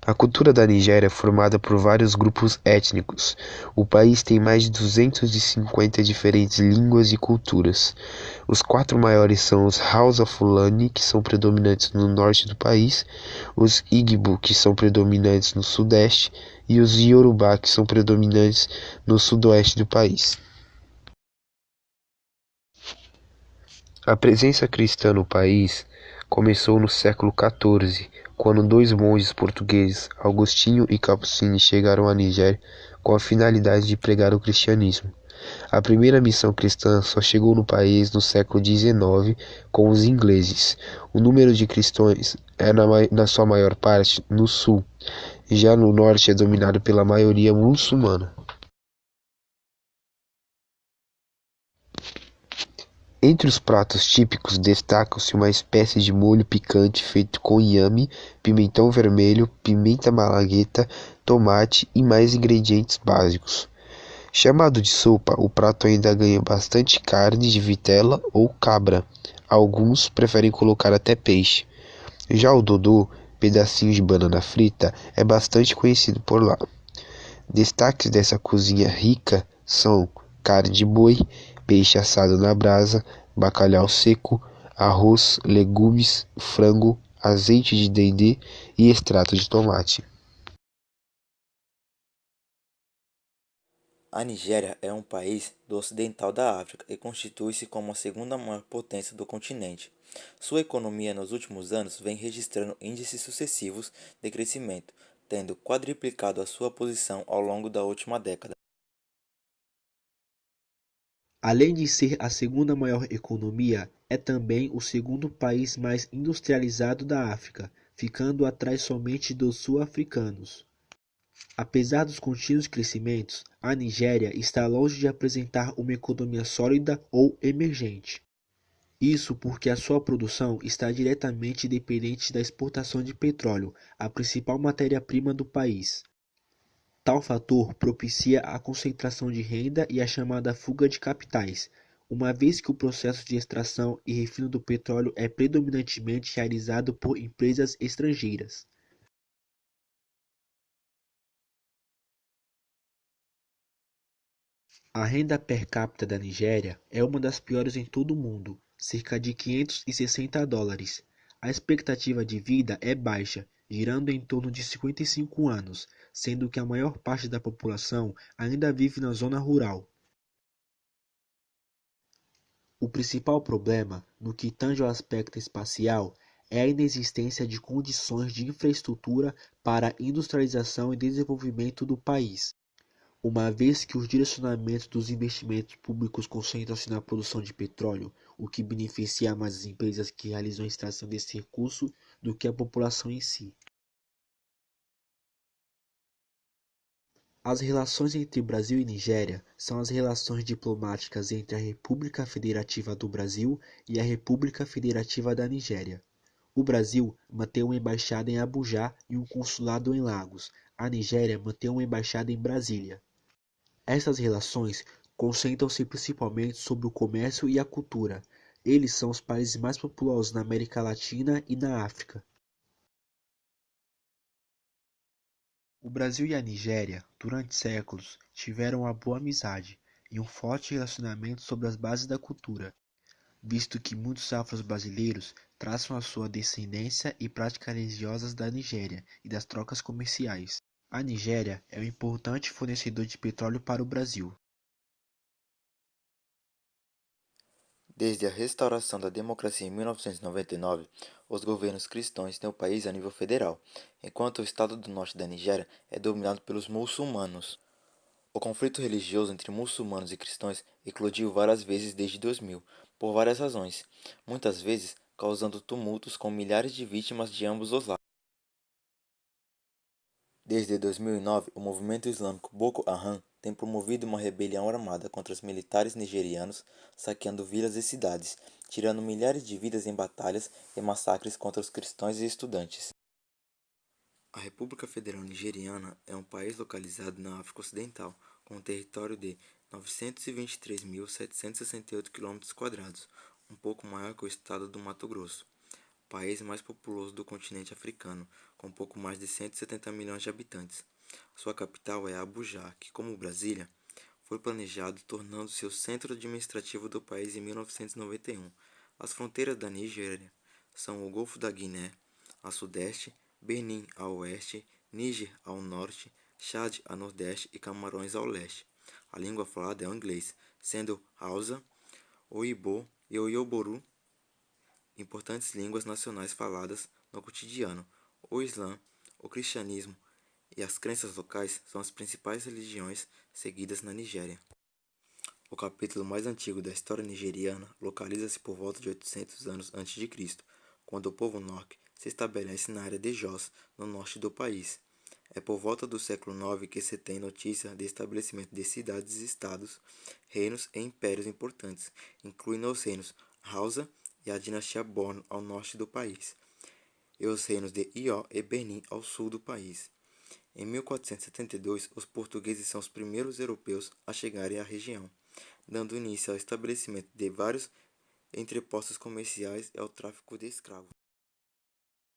A cultura da Nigéria é formada por vários grupos étnicos. O país tem mais de 250 diferentes línguas e culturas. Os quatro maiores são os Hausa Fulani, que são predominantes no norte do país, os Igbo, que são predominantes no sudeste, e os Yorubá, que são predominantes no sudoeste do país. A presença cristã no país começou no século XIV, quando dois monges portugueses, Agostinho e Capucini, chegaram à Nigéria com a finalidade de pregar o cristianismo. A primeira missão cristã só chegou no país no século XIX com os ingleses. O número de cristãos é na sua maior parte no sul, já no norte é dominado pela maioria muçulmana. Entre os pratos típicos destacam-se uma espécie de molho picante feito com inhame, pimentão vermelho, pimenta malagueta, tomate e mais ingredientes básicos. Chamado de sopa, o prato ainda ganha bastante carne de vitela ou cabra. Alguns preferem colocar até peixe. Já o dodô, pedacinho de banana frita, é bastante conhecido por lá. Destaques dessa cozinha rica são carne de boi, peixe assado na brasa, bacalhau seco, arroz, legumes, frango, azeite de dendê e extrato de tomate. A Nigéria é um país do ocidental da África e constitui-se como a segunda maior potência do continente. Sua economia nos últimos anos vem registrando índices sucessivos de crescimento, tendo quadriplicado a sua posição ao longo da última década. Além de ser a segunda maior economia, é também o segundo país mais industrializado da África, ficando atrás somente dos sul-africanos. Apesar dos contínuos crescimentos, a Nigéria está longe de apresentar uma economia sólida ou emergente. Isso porque a sua produção está diretamente dependente da exportação de petróleo, a principal matéria-prima do país. Tal fator propicia a concentração de renda e a chamada fuga de capitais, uma vez que o processo de extração e refino do petróleo é predominantemente realizado por empresas estrangeiras. A renda per capita da Nigéria é uma das piores em todo o mundo, cerca de $560. A expectativa de vida é baixa, girando em torno de 55 anos, sendo que a maior parte da população ainda vive na zona rural. O principal problema, no que tange ao aspecto espacial, é a inexistência de condições de infraestrutura para a industrialização e desenvolvimento do país, uma vez que os direcionamentos dos investimentos públicos concentram-se na produção de petróleo, o que beneficia mais as empresas que realizam a extração desse recurso do que a população em si. As relações entre Brasil e Nigéria são as relações diplomáticas entre a República Federativa do Brasil e a República Federativa da Nigéria. O Brasil mantém uma embaixada em Abuja e um consulado em Lagos. A Nigéria mantém uma embaixada em Brasília. Essas relações concentram-se principalmente sobre o comércio e a cultura. Eles são os países mais populosos na América Latina e na África. O Brasil e a Nigéria, durante séculos, tiveram uma boa amizade e um forte relacionamento sobre as bases da cultura, visto que muitos afro-brasileiros traçam a sua descendência e práticas religiosas da Nigéria e das trocas comerciais. A Nigéria é um importante fornecedor de petróleo para o Brasil. Desde a restauração da democracia em 1999, os governos cristãos têm o país a nível federal, enquanto o estado do norte da Nigéria é dominado pelos muçulmanos. O conflito religioso entre muçulmanos e cristãos eclodiu várias vezes desde 2000, por várias razões, muitas vezes causando tumultos com milhares de vítimas de ambos os lados. Desde 2009, o movimento islâmico Boko Haram tem promovido uma rebelião armada contra os militares nigerianos, saqueando vilas e cidades, tirando milhares de vidas em batalhas e massacres contra os cristãos e estudantes. A República Federal Nigeriana é um país localizado na África Ocidental, com um território de 923.768 km², um pouco maior que o estado do Mato Grosso. país mais populoso do continente africano, com pouco mais de 170 milhões de habitantes. Sua capital é Abuja, que, como Brasília, foi planejado tornando-se o centro administrativo do país em 1991. As fronteiras da Nigéria são o Golfo da Guiné, a sudeste, Benin a oeste, Níger ao norte, Chad a nordeste e Camarões ao leste. A língua falada é o inglês, sendo Hausa, o Igbo e o Yoruba importantes línguas nacionais faladas no cotidiano. O Islã, o cristianismo e as crenças locais são as principais religiões seguidas na Nigéria. O capítulo mais antigo da história nigeriana localiza-se por volta de 800 anos antes de Cristo, quando o povo Nok se estabelece na área de Jos, no norte do país. É por volta do século IX que se tem notícia de estabelecimento de cidades-estados, reinos e impérios importantes, incluindo os reinos Hausa e a dinastia Borno ao norte do país, e os reinos de Ió e Benin ao sul do país. Em 1472, os portugueses são os primeiros europeus a chegarem à região, dando início ao estabelecimento de vários entrepostos comerciais e ao tráfico de escravos.